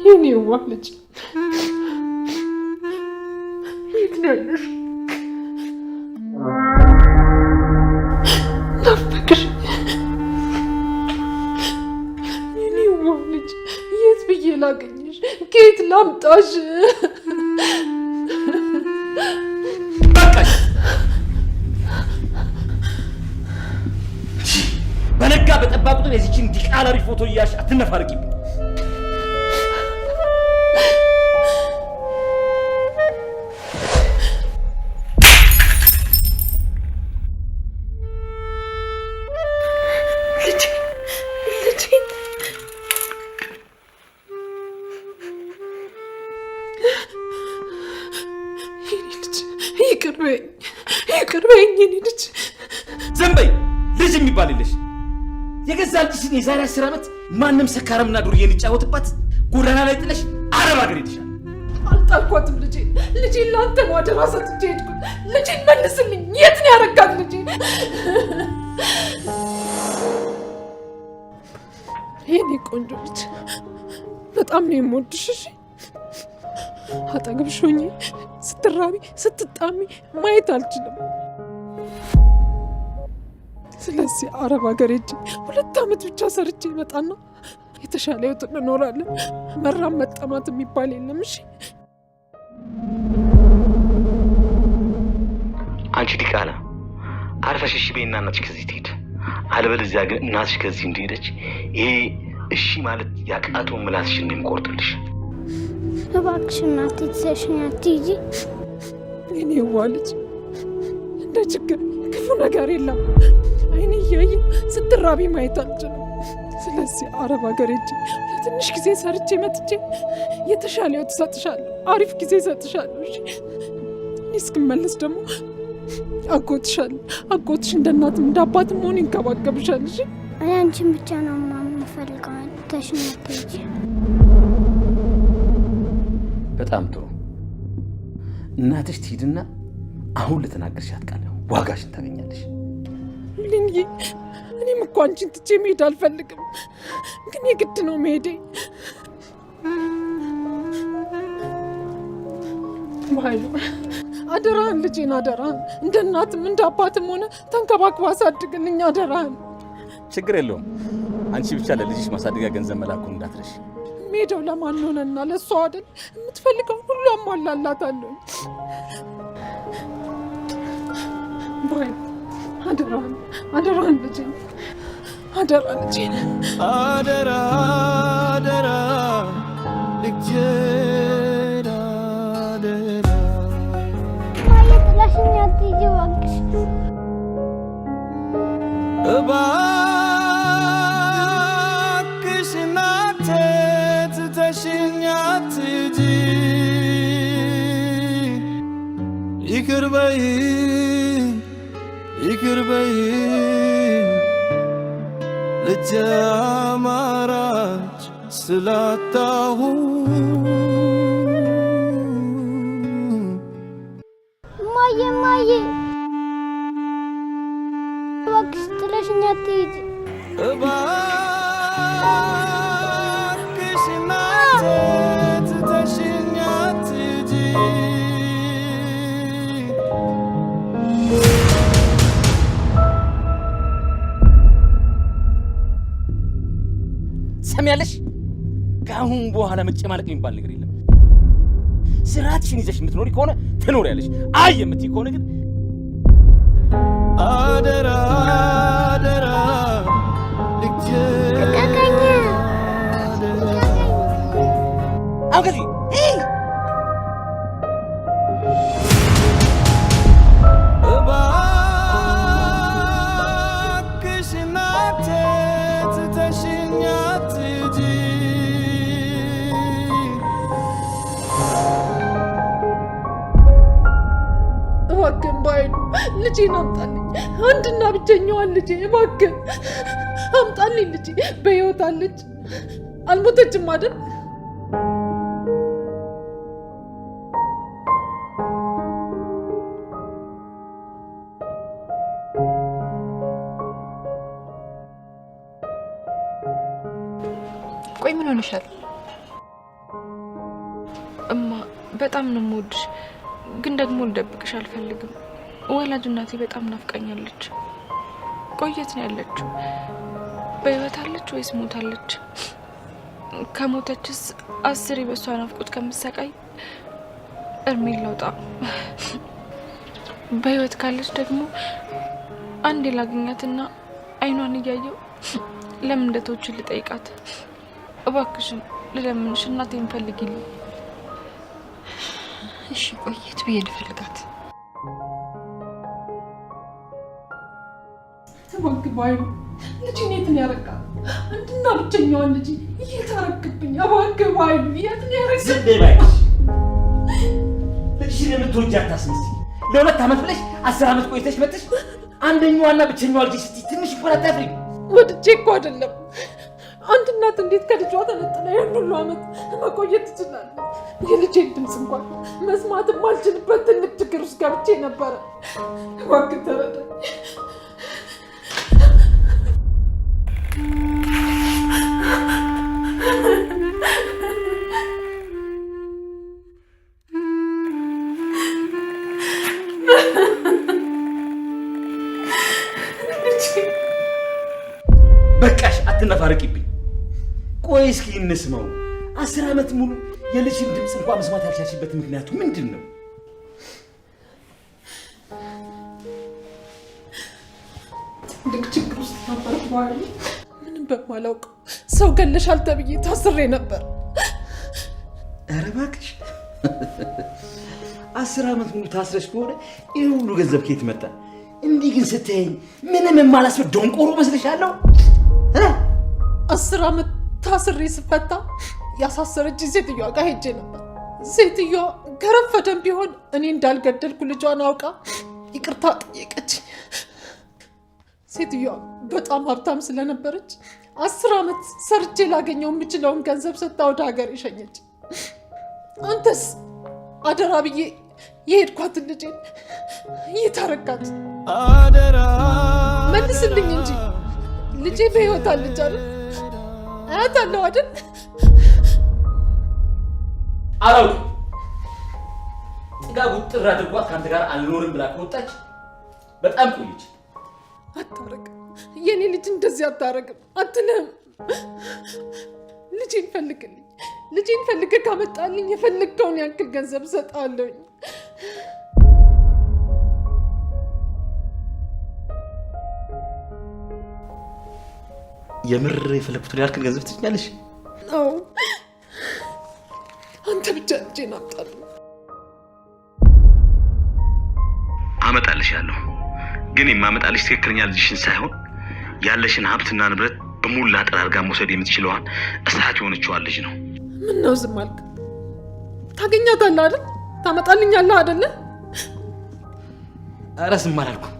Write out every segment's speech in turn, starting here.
የኔዋ ልጅ የት ነው ያለሽ? ናፈቅሽ የኔዋ ልጅ የት ብዬ ላገኝሽ? ከየት ላምጣሽ? በነጋ በጠባ ቁጥር የዚችን ዲቃላሪ ፎቶ እያልሽ አትነፋርቂብኝ። ይቅር በይኝ የኔ ልጅ። ዝም በይ። ልጅ የሚባል የለሽ። የገዛ ልጅሽን የዛሬ 10 ዓመት ማንም ሰካራምና ዱርዬ የሚጫወትባት ጎዳና ላይ ጥለሽ አረብ ሀገር ሄድሻል። አልጣልኳትም ልጄን። ልጄን ለአንተ ነው አደራ ሰጥቼ ሄድኩት። ልጄን መልስልኝ። የት ነው ያረጋት ልጄ? የኔ ቆንጆ ልጅ በጣም ነው የምወድሽ። እሺ አጠገብሽ ሆኜ ስትራቢ ስትጣሚ ማየት አልችልም። ስለዚህ አረብ ሀገር ሄጄ 2 ዓመት ብቻ ሰርቼ ይመጣና የተሻለ ህይወት እንኖራለን። መራም መጠማት የሚባል የለም። እሺ አንቺ ዲቃላ አርፈሽ እሺ በይና እናትሽ ከዚህ ትሄድ። አለበለዚያ ግን እናትሽ ከዚህ እንደሄደች ይሄ እሺ ማለት ያቃተው ምላስሽን ነው የምቆርጥልሽ። እባክሽ እናቴ ትሰሽኝ አትሂጂ። የኔዋ ልጅ እንደ ችግር ክፉ ነገር የለም። አይኔ እያየ ስትራቢ ማየት አልችልም። ስለዚህ አረብ ሀገር ሄጄ ለትንሽ ጊዜ ሰርቼ መጥቼ የተሻለ ህይወት እሰጥሻለሁ። አሪፍ ጊዜ እሰጥሻለሁ። እሺ እኔ እስክመለስ ደግሞ አጎትሽ እንደ እናትም እንደ አባትም ሆኖ ይንከባከብሻል። እሺ እኔ አንቺን ብቻ ነው የምፈልገው። ተሽኝ አትሂጂ። በጣም ጥሩ። እናትሽ ትሂድና አሁን ለተናገርሻት ቃል ዋጋሽን ታገኛለሽ። ልንዬ እኔም እኮ አንቺን ትቼ መሄድ አልፈልግም፣ ግን የግድ ነው መሄዴ። ባይሉ አደራህን ልጄን፣ አደራህን እንደ እናትም እንደ አባትም ሆነ ተንከባክባ አሳድግልኝ፣ አደራህን። ችግር የለውም። አንቺ ብቻ ለልጅሽ ማሳደጊያ ገንዘብ መላኩን እንዳትረሽ። ሜዳው ለማን ሆነና ለሷ አይደል? የምትፈልገው ሁሉ አሟላላታለሁ። ባይ አደራህን ልጄን፣ አደራ ልጄን፣ አደራ ልጄን፣ አደራ። ማለት ጥላሽኝ አትሂጂ እባክሽ። እባክሽ እናቴ ትተሽኝ አትሂጂ። ይቅር በይኝ ልጄ አማራጭ ስላጣሁ። እማዬ እባክሽ ጥለሽኝ አትሂጂ። እባክሽ እናቴ ትተሽኝ አትሂጂ። ሰሚያለሽ? ከአሁን በኋላ መጨማለቅ የሚባል ነገር የለም። ስራትሽን ይዘሽ የምትኖሪ ከሆነ ትኖሪያለሽ። አይ የምትይ ከሆነ ግን አደራ ልጄ፣ አሁን ከዚህ እባክሽ እናቴ ትተሽኝ አትሂጂ። እባክህን ባይሉ ልጄን አምጣልኝ። አንድና ብቸኛዋን ልጄ እባክህን አምጣልኝ። ልጄ በሕይወት አለች፣ አልሞተችም አይደል? ቆይ ምን ሆነሻል? በጣም ነው የምወድሽ፣ ግን ደግሞ ልደብቅሽ አልፈልግም። ወላጅ እናቴ በጣም ናፍቃኛለች። ቆየት ነው ያለችው? በህይወት አለች ወይስ ሞታለች? ከሞተችስ 10 በሷ ናፍቆት ከምሰቃይ እርሜን ለውጣ። በህይወት ካለች ደግሞ አንዴ ላገኛትና አይኗን እያየው ለምን እንደተወች ልጠይቃት። እባክሽን ልለምንሽ እናቴን ፈልጊልኝ። እሺ ቆየት ብዬ ልፈልጋት። ተባክባይ ልጅ የት ነው ያረጋት? አንድና ብቸኛዋን ልጅ እየታረክብኝ አባክባይ የት ነው ያረጋት? ዝም በይ ልጅሽን የምትወጃት ታስመስይ። ለ2 ዓመት ብለሽ 10 ዓመት ቆይተሽ መጥተሽ አንደኛዋና ብቸኛዋ ልጅ ስትይ ትንሽ እኮ አታፍሪም? ወድጄ እኮ አይደለም። አንድ እናት እንዴት ከልጇ ተነጥላ ያን ሁሉ ዓመት መቆየት ትችላለች? የልጄን ድምፅ እንኳን መስማትም አልችልበት ትልቅ ችግር ውስጥ ገብቼ ነበረ። እባክህ ተረዳኝ። በቃሽ፣ አትነፋረቂብኝ። ቆይ እስኪ እንስማው። 10 ዓመት ሙሉ የልጅን ድምፅ እንኳን መስማት ያልቻልሽበት ምክንያቱ ምንድን ነው? ትልቅ ችግር ውስጥ ነበር። በኋላ ምንም በማላውቀው ሰው ገለሻል ተብዬ ታስሬ ነበር። ኧረ እባክሽ 10 ዓመት ሙሉ ታስረሽ ከሆነ ይህ ሁሉ ገንዘብ ከየት መጣ? እንዲህ ግን ስትይኝ ምንም የማላስበው ደንቆሮ መስልሻለሁ? 10 ዓመት ታስሬ ስፈታ ያሳሰረች ሴትዮዋ ጋር ሄጄ ነበር። ሴትዮዋ ከረፈደም ቢሆን እኔ እንዳልገደልኩ ልጇን አውቃ ይቅርታ ጠየቀችኝ። ሴትዮዋ በጣም ሀብታም ስለነበረች 10 ዓመት ሰርቼ ላገኘው የምችለውን ገንዘብ ሰጥታ ወደ ሀገር የሸኘች። አንተስ አደራ ብዬ የሄድኳትን ልጄን ይታረካት አደራ መልስልኝ እንጂ ልጄ በህይወት አለች አይደል? አያታለሁ አይደል? አላውቅም። ጥጋቡ ጥር አድርጓት ከአንተ ጋር አልኖርም ብላ ከወጣች በጣም ቆየች። አታረግም። የኔ ልጅ እንደዚህ አታረግም አትልህም። ልጄን ፈልግልኝ። ልጄን ፈልገህ ካመጣልኝ የፈለግከውን ያክል ገንዘብ እሰጥሃለሁኝ። የምር የፈለግኩትን ያክል ገንዘብ ትሰኛለሽ? አዎ፣ አንተ ብቻ ልጄን አምጣልኝ። አመጣልሻለሁ፣ ግን የማመጣልሽ ትክክለኛ ልጅሽን ሳይሆን ያለሽን ሀብትና ንብረት በሙላ ጠራርጋ መውሰድ የምትችለዋን እሳት የሆነችዋን ልጅ ነው። ምን ነው ዝም አልክ? ታገኛታለህ አይደል? ታመጣልኛለህ አይደል? ኧረ ዝም አላልኩም።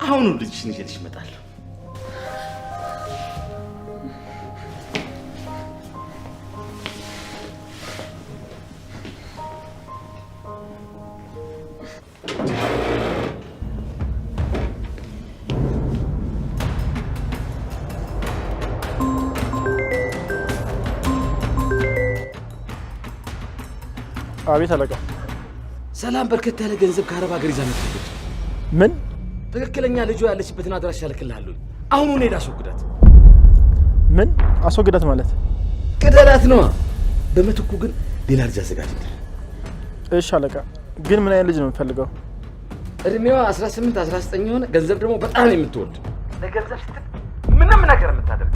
አሁኑ ልጅሽን ይዤልሽ እመጣለሁ። አቤት አለቃ። ሰላም በርከት ያለ ገንዘብ ከአረብ ሀገር ይዛ መጥታለች። ምን? ትክክለኛ ልጇ ያለችበትን አድራሻ እልክልሃለሁ። አሁኑን ሄድ አስወግዳት። ምን አስወግዳት ማለት? ቅደላት ነዋ። በምትኩ ግን ሌላ ልጅ አዘጋጅልህ። እሺ አለቃ። ግን ምን አይነት ልጅ ነው የምፈልገው? እድሜዋ 18 19 የሆነ ገንዘብ ደግሞ በጣም የምትወድ ለገንዘብ ስትል ምንም ነገር የምታደርግ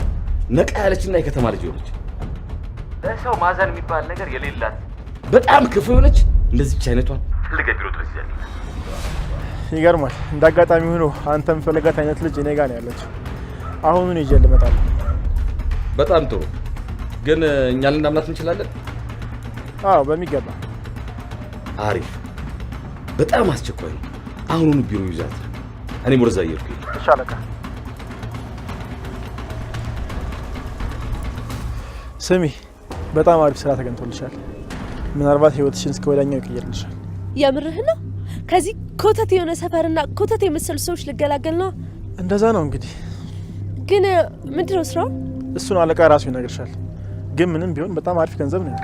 ነቃ ያለችና የከተማ ልጅ ሆነች። ለሰው ማዘን የሚባል ነገር የሌላት በጣም ክፉ የሆነች እንደዚህች አይነቷን ፈልገ ቢሮ ድረስ ይዘህ ይገርማል። እንዳጋጣሚ ሆኖ አንተ የምፈልጋት አይነት ልጅ እኔ ጋር ነው ያለችው። አሁኑን ይዤ ልመጣለሁ። በጣም ጥሩ። ግን እኛ ልናምናት እንችላለን? አዎ በሚገባ። አሪፍ። በጣም አስቸኳይ ነው። አሁኑን ቢሮ ይዛት። እኔም ወደዛ እየሄድኩኝ። እሺ አለቃ። ስሚ፣ በጣም አሪፍ ስራ ተገኝቶልሻል። ምናልባት ህይወትሽን እስከ ወዲያኛው ይቀየርልሻል። የምርህ ነው? ከዚህ ኮተት የሆነ ሰፈርና ኮተት የመሰሉ ሰዎች ልገላገል ነው? እንደዛ ነው እንግዲህ። ግን ምንድነው ስራው? እሱን አለቃ ራሱ ይነግርሻል። ግን ምንም ቢሆን በጣም አሪፍ ገንዘብ ነው።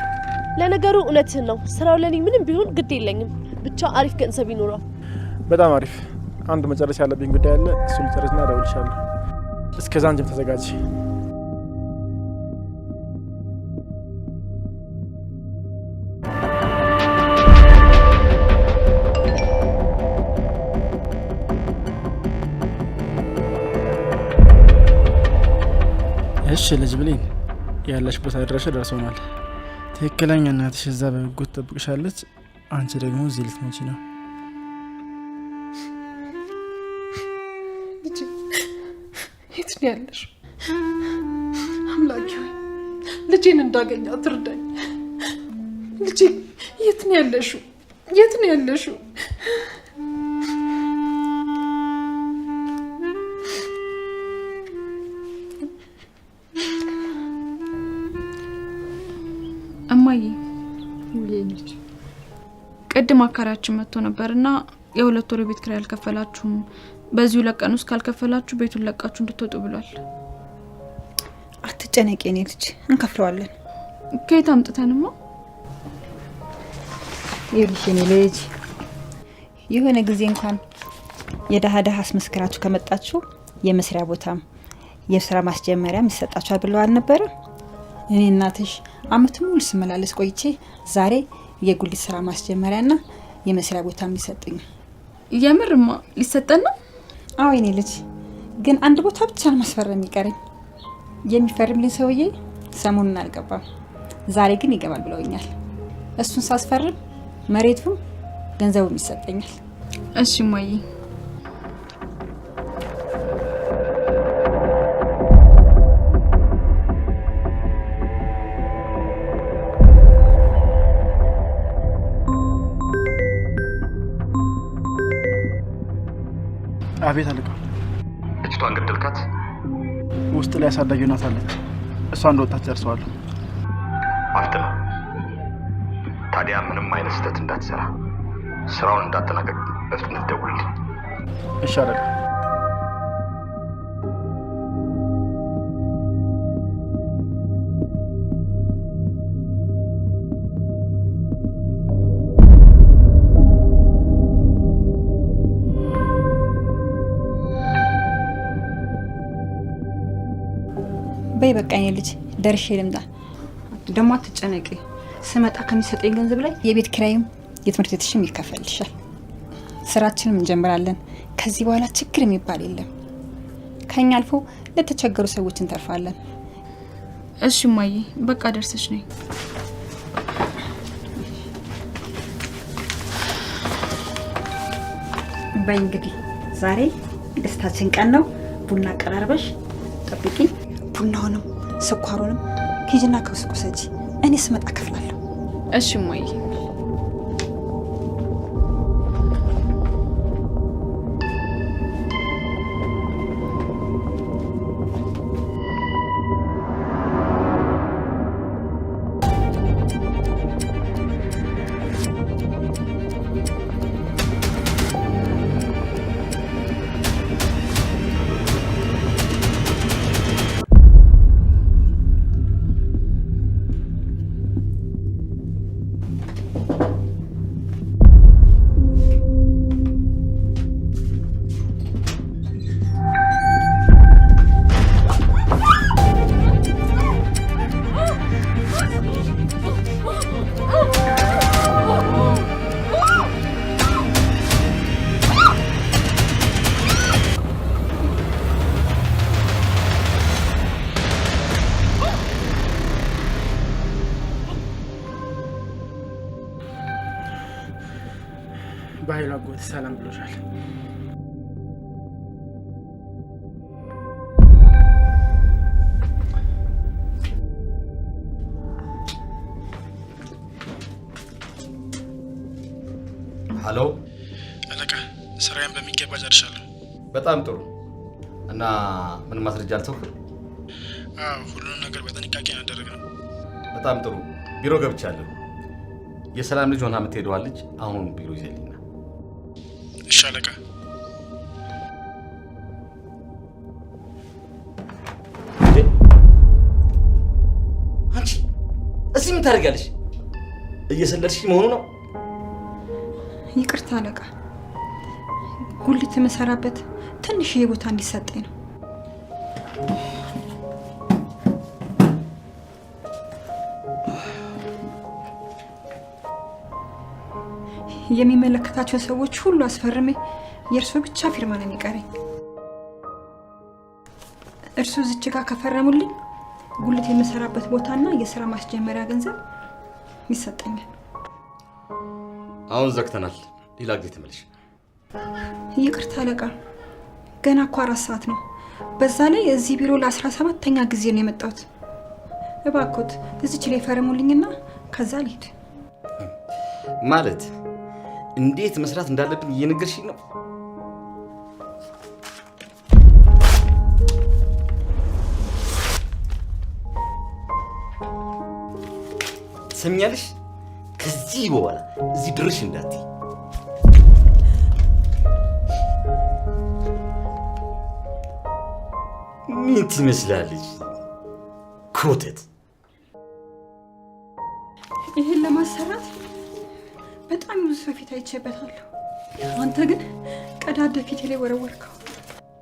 ለነገሩ እውነትህን ነው። ስራው ለኔ ምንም ቢሆን ግድ የለኝም። ብቻ አሪፍ ገንዘብ ይኖረው። በጣም አሪፍ። አንድ መጨረሻ ያለብኝ ጉዳይ አለ። እሱ ልጨርስና እደውልልሻለሁ። እስከዛ አንቺም ተዘጋጂ። እሺ ልጅ ብሌን ያለሽበት አድራሻ ደርሶናል። ትክክለኛ እናትሽ እዛ በጉጉት ትጠብቅሻለች። አንቺ ደግሞ እዚህ ልትመጪ ነው። የት ነው ያለሽ? አምላኬ ሆይ ልጄን እንዳገኛት እርዳኝ። ልጄ የት ነው ያለሽው? የት ነው ያለሽው? እማዬ ቅድም አካሪያችን መጥቶ ነበርና የ2 ወር ቤት ኪራይ አልከፈላችሁም፣ በዚሁ ለቀን ውስጥ ካልከፈላችሁ ቤቱን ለቃችሁ እንድትወጡ ብሏል። አትጨነቂ የኔ ልጅ እንከፍለዋለን። ከየት አምጥተንማ? ይኸውልሽ የኔ ልጅ የሆነ ጊዜ እንኳን የደሃ አስመስክራችሁ ከመጣችሁ የመስሪያ ቦታም የስራ ማስጀመሪያም ይሰጣችኋል ብለው አልነበረ? እኔ እናትሽ አመት ሙሉ ስመላለስ ቆይቼ ዛሬ የጉሊት ስራ ማስጀመሪያና የመስሪያ ቦታ የሚሰጥኝ። የምርማ ሊሰጠን ነው? አዎ የኔ ልጅ፣ ግን አንድ ቦታ ብቻ ነው ማስፈረም የሚቀረኝ። የሚፈርምልኝ ሰውዬ ሰሞኑን አልገባም፣ ዛሬ ግን ይገባል ብለውኛል። እሱን ሳስፈርም መሬቱም ገንዘቡም ይሰጠኛል። እሺ እማዬ። አቤት አለቃ። ልጅቷን ገደልካት? ውስጥ ላይ አሳዳጊ ናት አለች። እሷ እንደወጣች ጨርሰዋለሁ። አፍጥና። ታዲያ ምንም አይነት ስህተት እንዳትሰራ፣ ስራውን እንዳጠናቀቅ በፍጥነት ደውልልኝ። እሺ አለቃ። በይ በቃ የኔ ልጅ ደርሼ ልምጣ። ደግሞ አትጨነቂ፣ ስመጣ ከሚሰጠኝ ገንዘብ ላይ የቤት ኪራይም የትምህርት ቤትሽም ይከፈልልሻል። ስራችንም እንጀምራለን። ከዚህ በኋላ ችግር የሚባል የለም። ከኛ አልፎ ለተቸገሩ ሰዎች እንተርፋለን። እሺ እማዬ፣ በቃ ደርሰሽ ነኝ። በይ እንግዲህ ዛሬ ደስታችን ቀን ነው። ቡና አቀራርበሽ ጠብቂኝ። ቡናውንም ስኳሩንም ሂጂና ከውስጥ ውሰጂ። እኔ ስመጣ እከፍላለሁ። እሺ እማዬ። በኃይሉ አጎት ሰላም ብሎሻል። ሄሎ አለቃ፣ ስራዬን በሚገባ ጨርሻለሁ። በጣም ጥሩ። እና ምን ማስረጃ አልተውክም? ሁሉንም ነገር በጥንቃቄ ያደረግነው። በጣም ጥሩ። ቢሮ ገብቻለሁ። የሰላም ልጅ ሆና የምትሄደዋ ልጅ አሁን ቢሮ ይዘልኝና። እሺ አለቃ። አንቺ እዚህ ምን ታደርጊያለሽ? እየሰለልሽ መሆኑ ነው? ይቅርታ አለቃ፣ ጉልት የምሰራበት ትንሽዬ ቦታ እንዲሰጠኝ ነው። የሚመለከታቸው ሰዎች ሁሉ አስፈርሜ የእርሶ ብቻ ፊርማ ነው የሚቀረኝ። እርሱ እዚች ጋር ከፈረሙልኝ ጉልት የምሰራበት ቦታና የሥራ ማስጀመሪያ ገንዘብ ይሰጠኛል። አሁን ዘግተናል። ሌላ ጊዜ ተመለሽ። ይቅርታ አለቃ፣ ገና እኮ 4 ሰዓት ነው። በዛ ላይ እዚህ ቢሮ ለ17ኛ ጊዜ ነው የመጣሁት። እባክዎት እዚች ላይ ፈርሙልኝና ከዛ ልሂድ። ማለት እንዴት መስራት እንዳለብኝ እየነገርሽኝ ነው? ሰምኛለሽ? ከዚህ በኋላ እዚህ ድርሽ እንዳትይ። ምን ትመስላለች? ኮተት። ይሄን ለማሰራት በጣም ብዙ ሰው ፊት አይቼበታለሁ። አንተ ግን ቀዳዳ ፊቴ ላይ ወረወርከው።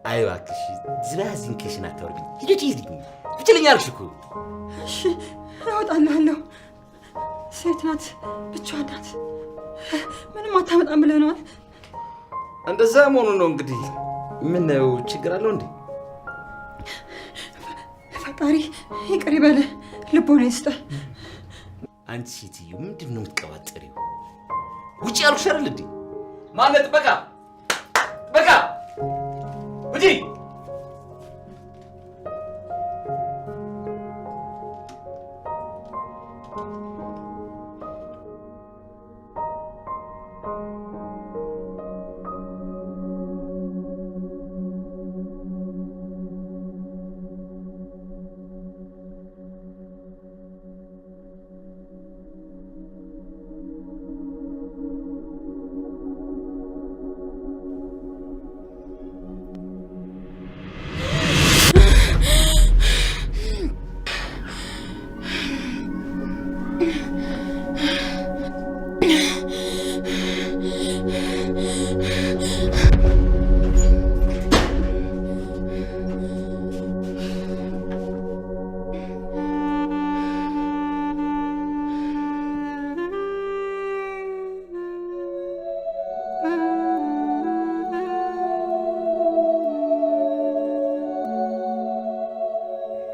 አይ እባክሽ ዝባዝንከሽን አታወርብኝ። ሂጂ ብቻለኛልሽ እኮ። እሺ እወጣልሃለሁ። ሴት ናት፣ ብቻዋን ናት፣ ምንም አታመጣም ብለናል። እንደዛ መሆኑ ነው እንግዲህ። ምን ነው ችግር አለው እንዴ? ፈጣሪ ይቅር ይበል፣ ልቦና ይስጥ። አንቺ ሴትዮ ምንድን ነው የምትቀባጥሪው? ውጪ ያልኩሽ አይደል እንዴ? ማለት በቃ ውጪ።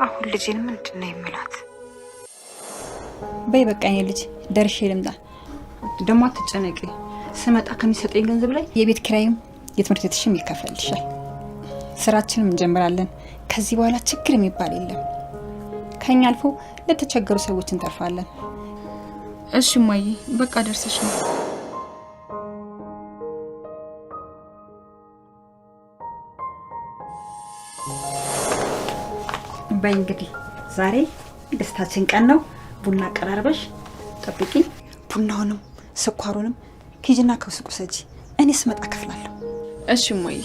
አሁን ልጄን ምንድን ነው የምላት? በይ በቃኝ ልጅ፣ ደርሼ ልምጣ። ደግሞ አትጨነቂ፣ ስመጣ ከሚሰጠኝ ገንዘብ ላይ የቤት ኪራይም የትምህርት ቤትሽም ይከፈልሻል። ስራችንም እንጀምራለን። ከዚህ በኋላ ችግር የሚባል የለም። ከኛ አልፎ ለተቸገሩ ሰዎች እንተርፋለን። እሺ እማዬ፣ በቃ ደርሰሽ ነው። በይ እንግዲህ ዛሬ ደስታችን ቀን ነው። ቡና አቀራርበሽ ጠብቂኝ። ቡናውንም ስኳሩንም ኪጅና ከሱቁ ሰጂ፣ እኔ ስመጣ ከፍላለሁ። እሺ እማዬ።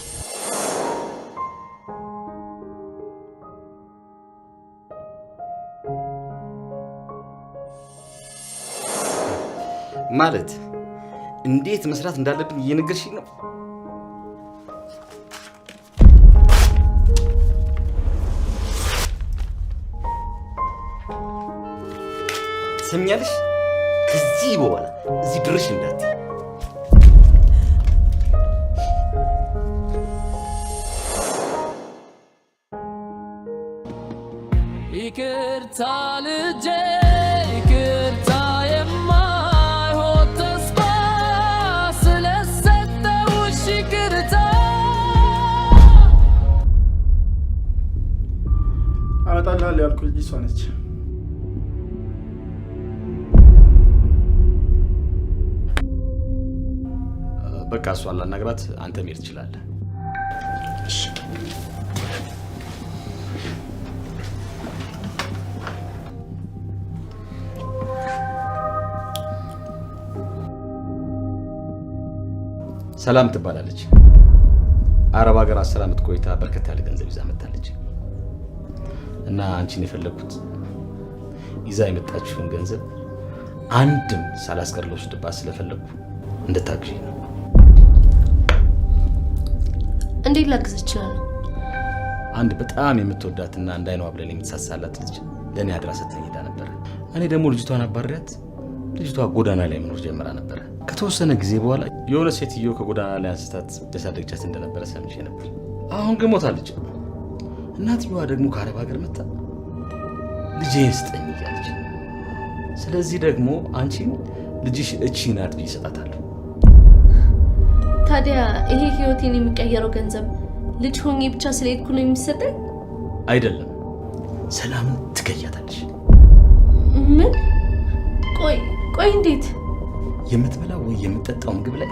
ማለት እንዴት መስራት እንዳለብኝ እየነገርሽኝ ነው? ሰምኛለሽ? ከዚህ በኋላ እዚህ ድርሽ እንዳትይ። ይቅርታ ልጄ፣ ይቅርታ የማይሆን ተስፋ ስለሰጠሁሽ ይቅርታ። አመጣልሃለሁ ያልኩህ ልጅ እሷ ነች። በቃ እሷን ላናግራት፣ አንተ መሄድ ትችላለህ። እሺ። ሰላም ትባላለች። አረብ ሀገር 10 ዓመት ቆይታ በርከት ያለ ገንዘብ ይዛ መጣለች እና አንቺን የፈለኩት ይዛ የመጣችውን ገንዘብ አንድም ሳላስቀርለው ወስድባት ስለፈለኩ እንድታግዢኝ ነው። እንዴት ላግዝ እችላለሁ? አንድ በጣም የምትወዳትና እንዳይኗ ብለን የምትሳሳላት ልጅ ለኔ አድራ ሰጥተኝ ሄዳ ነበር። እኔ ደግሞ ልጅቷን አባሪያት ልጅቷ ጎዳና ላይ መኖር ጀምራ ነበር። ከተወሰነ ጊዜ በኋላ የሆነ ሴትዮ ከጎዳና ላይ አንስታት ያሳደገቻት እንደነበረ ሰምቼ ነበር። አሁን ግን ሞታለች። እናትየዋ ደግሞ ከአረብ ሀገር መጣ ልጄን ስጠኝ እያለች። ስለዚህ ደግሞ አንቺን ልጅሽ እቺ ናት ብዬ እሰጣታለሁ። ታዲያ ይሄ ህይወቴን የሚቀየረው ገንዘብ ልጅ ሆኜ ብቻ ስለሄድኩ ነው የሚሰጠኝ? አይደለም፣ ሰላምን ትገያታለሽ። ምን? ቆይ እንዴት? የምትበላው ወይ የምትጠጣው ምግብ ላይ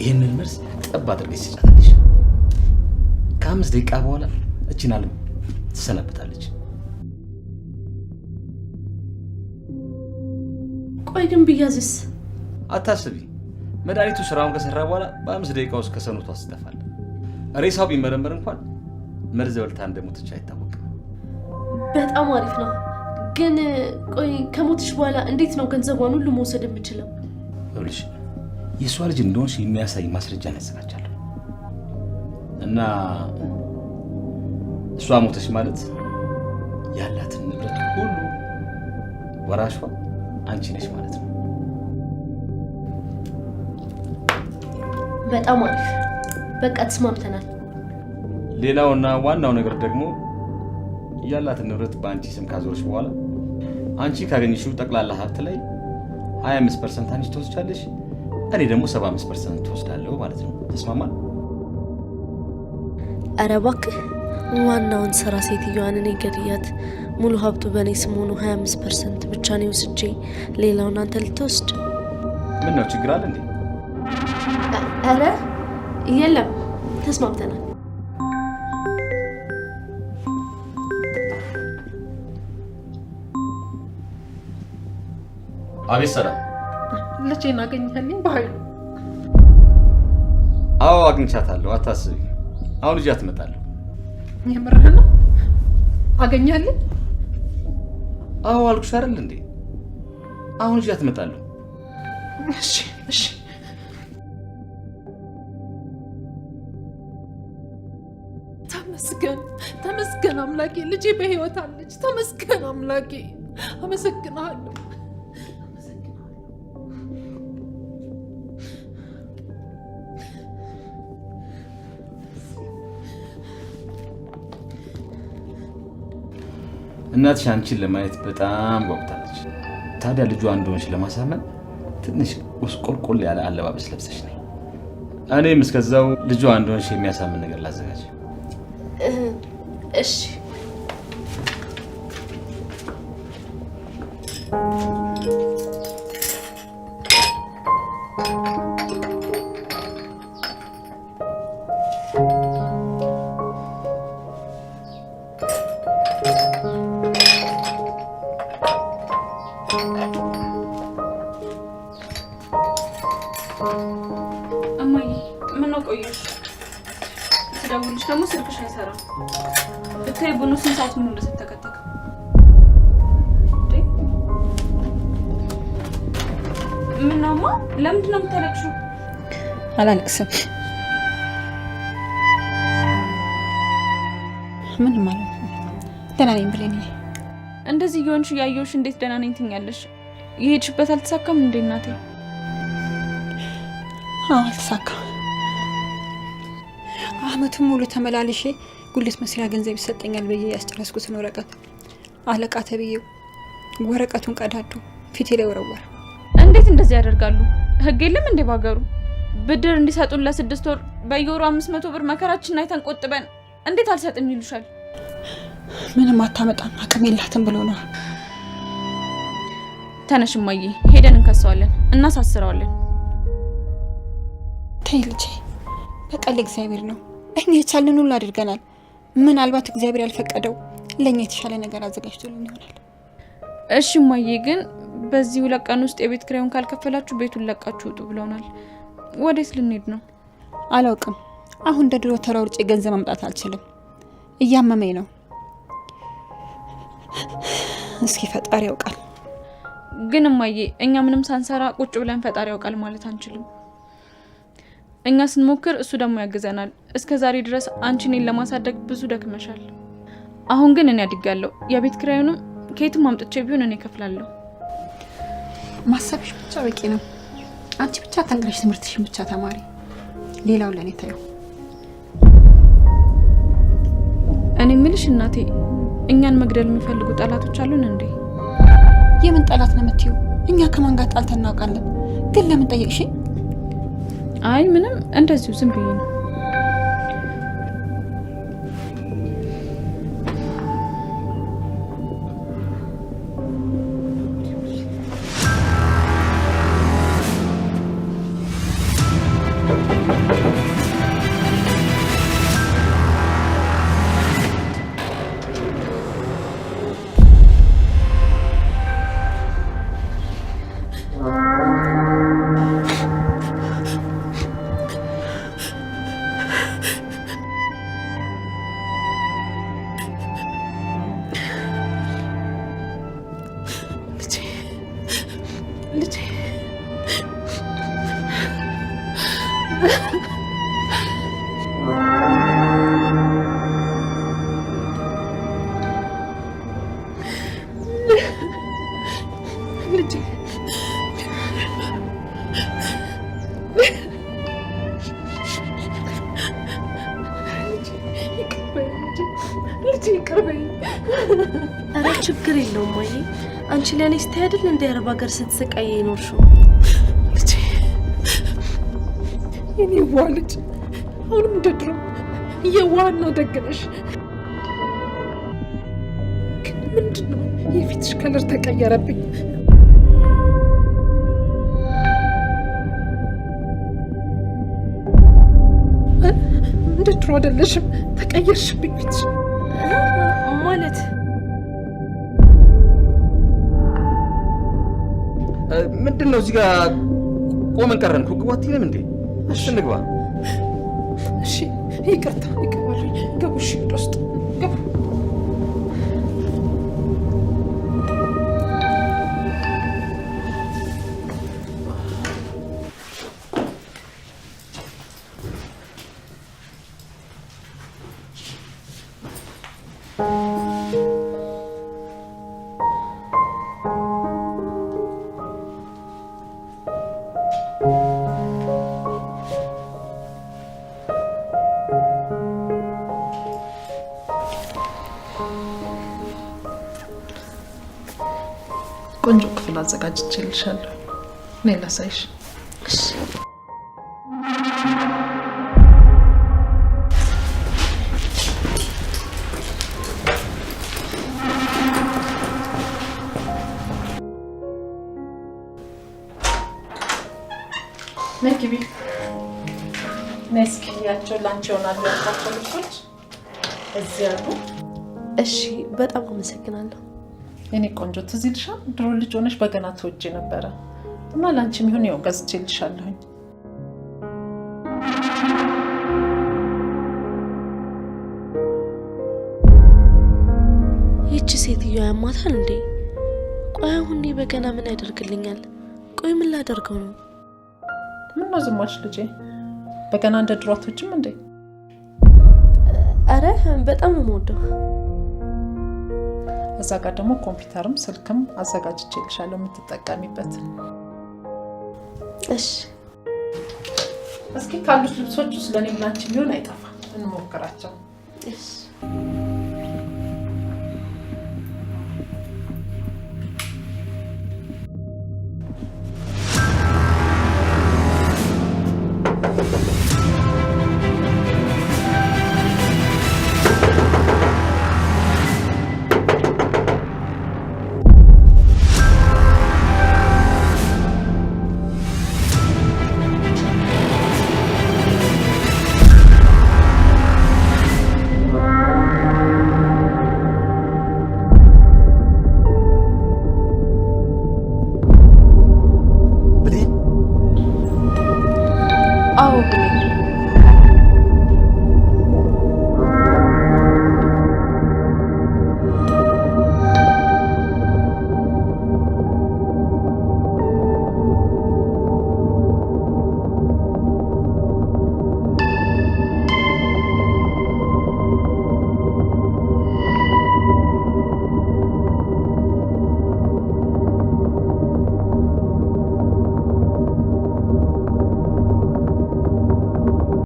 ይህንን መርዝ ጠብ አድርገሽ ትሰጫታለሽ። ከ5 ደቂቃ በኋላ እቺን ዓለም ትሰናበታለች። ቆይ ግን ብያዝስ? አታስቢ፣ መድኃኒቱ ስራውን ከሰራ በኋላ በ5 ደቂቃ ውስጥ ከሰውነቷ ትጠፋል። ሬሳው ቢመረመር እንኳን መርዝ በልታ እንደሞተች አይታወቅም። በጣም አሪፍ ነው። ግን ቆይ ከሞትሽ በኋላ እንዴት ነው ገንዘቧን ሁሉ መውሰድ የምችለው? ይኸውልሽ የእሷ ልጅ እንደሆንሽ የሚያሳይ ማስረጃ ያዘጋጃለሁ እና እሷ ሞተች ማለት ያላትን ንብረት ሁሉ ወራሿ አንቺ ነሽ ማለት ነው። በጣም አሪፍ፣ በቃ ተስማምተናል። ሌላውና ዋናው ነገር ደግሞ ያላትን ንብረት በአንቺ ስም ካዞረች በኋላ አንቺ ካገኘሽው ጠቅላላ ሀብት ላይ 25% አንቺ ትወስጃለሽ፣ እኔ ደግሞ 75% ትወስዳለሁ ማለት ነው። ተስማማን? ኧረ እባክህ ዋናውን ስራ ሴትዮዋን እኔ ገድያት ሙሉ ሀብቱ በእኔ ስም ሆኖ 25% ብቻ ነው ወስጄ ሌላውን አንተ ልትወስድ? ምን ነው ችግር አለ እንዴ? ኧረ የለም ተስማምተናል። አቤት ሰላም። ልጄን አገኘኸልኝ በኃይሉ? አዎ አግኝቻታለሁ፣ አታስቢ። አሁን ልጅ አትመጣለሁ። የምርህ ነው? አገኘኸልኝ? አዎ አልኩሽ አይደል እንዴ? አሁን ልጅ አትመጣለሁ። እሺ ተመስገን አምላኬ፣ ልጄ በህይወት አለች። ተመስገን አምላኬ፣ አመሰግናለሁ። እናትሽ አንቺን ለማየት በጣም ጓጉታለች። ታዲያ ልጇ እንደሆንሽ ለማሳመን ትንሽ ቁስቁልቁል ያለ አለባበስ ለብሰሽ ነይ። እኔም እስከዛው ልጇ እንደሆንሽ የሚያሳምን ነገር ላዘጋጅ። እሺ እማዬ ምነው ቆየሽ? ስደውልሽ ደግሞ ስልክሽ አይሰራም። ብታይ ቡኑ ስንት ሰዓት ሙሉ እንደተተከተከ። ምነውማ? ለምንድን ነው የምታለቅሽው? አላለቅስም። ምን ማለት ነው? ደህና ነኝ ብለኝ እንደዚህ እየሆንሽ እያየሁሽ እንዴት ደህና ነኝ ትኛለሽ? የሄድሽበት አልተሳካም እንዴ እናቴ? አልተሳካም። አመቱን ሙሉ ተመላልሼ ጉልት መስሪያ ገንዘብ ይሰጠኛል ብዬ ያስጨረስኩትን ወረቀት አለቃ ተብዬው ወረቀቱን ቀዳዶ ፊቴ ላይ ወረወረ። እንዴት እንደዚህ ያደርጋሉ? ህግ የለም እንዴ ባገሩ? ብድር እንዲሰጡን ለ6 ወር በየወሩ 500 ብር መከራችንን አይተን ቆጥበን እንዴት አልሰጥም ይሉሻል? ምንም አታመጣም አቅም የላትም ብሎ ነው። ተነሽ እማዬ፣ ሄደን እንከሰዋለን፣ እናሳስረዋለን። ተይ ልጄ፣ በቃ ለእግዚአብሔር ነው። እኛ የቻልን ሁሉ አድርገናል። ምናልባት እግዚአብሔር ያልፈቀደው ለእኛ የተሻለ ነገር አዘጋጅቶልን ይሆናል። እሺ እማዬ፣ ግን በዚህ 2 ቀን ውስጥ የቤት ኪራዩን ካልከፈላችሁ ቤቱን ለቃችሁ ውጡ ብለውናል። ወዴት ልንሄድ ነው? አላውቅም። አሁን እንደ ድሮ ተሯርጬ ገንዘብ ማምጣት አልችልም። እያመመኝ ነው። እስኪ ፈጣሪ ያውቃል። ግን እማዬ እኛ ምንም ሳንሰራ ቁጭ ብለን ፈጣሪ ያውቃል ማለት አንችልም። እኛ ስንሞክር እሱ ደግሞ ያግዘናል። እስከዛሬ ድረስ አንቺ እኔን ለማሳደግ ብዙ ደክመሻል። አሁን ግን እኔ አድጋለሁ። የቤት ኪራዩንም ከየትም አምጥቼ ቢሆን እኔ እከፍላለሁ። ማሰብሽ ብቻ በቂ ነው። አንቺ ብቻ ተንግረሽ ትምህርትሽን ብቻ ተማሪ፣ ሌላው ለኔ ታዩ። እኔ ምልሽ እናቴ እኛን መግደል የሚፈልጉ ጠላቶች አሉን እንዴ? የምን ጠላት ነው የምትይው? እኛ ከማን ጋር ጣልተን እናውቃለን? ግን ለምን ጠየቅሽኝ? አይ ምንም እንደዚሁ ዝም ብዬ ነው። ኧረ ችግር የለውም ማዬ። አንቺ ለኔ ስታይ አይደል እንደ አረብ ሀገር ስትሰቃይ ይኖርሽው ልጄ። የኔ ዋልጅ አሁንም እንደ ድሮ የዋና ደግነሽ። ግን ምንድነው የፊትሽ ከለር ተቀየረብኝ? እንደ ድሮ አይደለሽም፣ ተቀየርሽብኝ ፊትሽ ማለት። ምንድነው እዚህ ጋር ቆመን ቀረን? ግቡ አትይንም እንዴ? እሺ እንግባ። እሺ ይቅርታ ይቀበሉኝ። ገቡ። እሺ ውስጥ ገቡ። ቆንጆ ክፍል አዘጋጅቼልሻለሁ። ነይ ላሳይሽ። እሺ ነይ ግቢ። ነይ እስኪ ያቸው ላንቺ ይሆናሉ ያልኳቸው ልብሶች እዚህ አሉ። እሺ በጣም አመሰግናለሁ። የኔ ቆንጆ ትዝ ይልሻል? ድሮ ልጅ ሆነሽ በገና ትወጪ ነበረ እና ላንቺ የሚሆን ያው ገዝቼልሻለሁኝ። ይቺ ሴትዮ ያማታል እንዴ? ቆይ አሁን በገና ምን ያደርግልኛል? ቆይ ምን ላደርገው ነው? ምን ነው ዝም አልሽ ልጄ? በገና እንደ ድሮ አትወጪም እንዴ? አረ በጣም ነው የምወደው። እዛ ጋር ደግሞ ኮምፒውተርም ስልክም አዘጋጅቼልሻለሁ የምትጠቀሚበት። እሺ እስኪ ካሉት ልብሶች ውስጥ ለኔ ላንቺ ሊሆን አይጠፋም፣ እንሞክራቸው። እሺ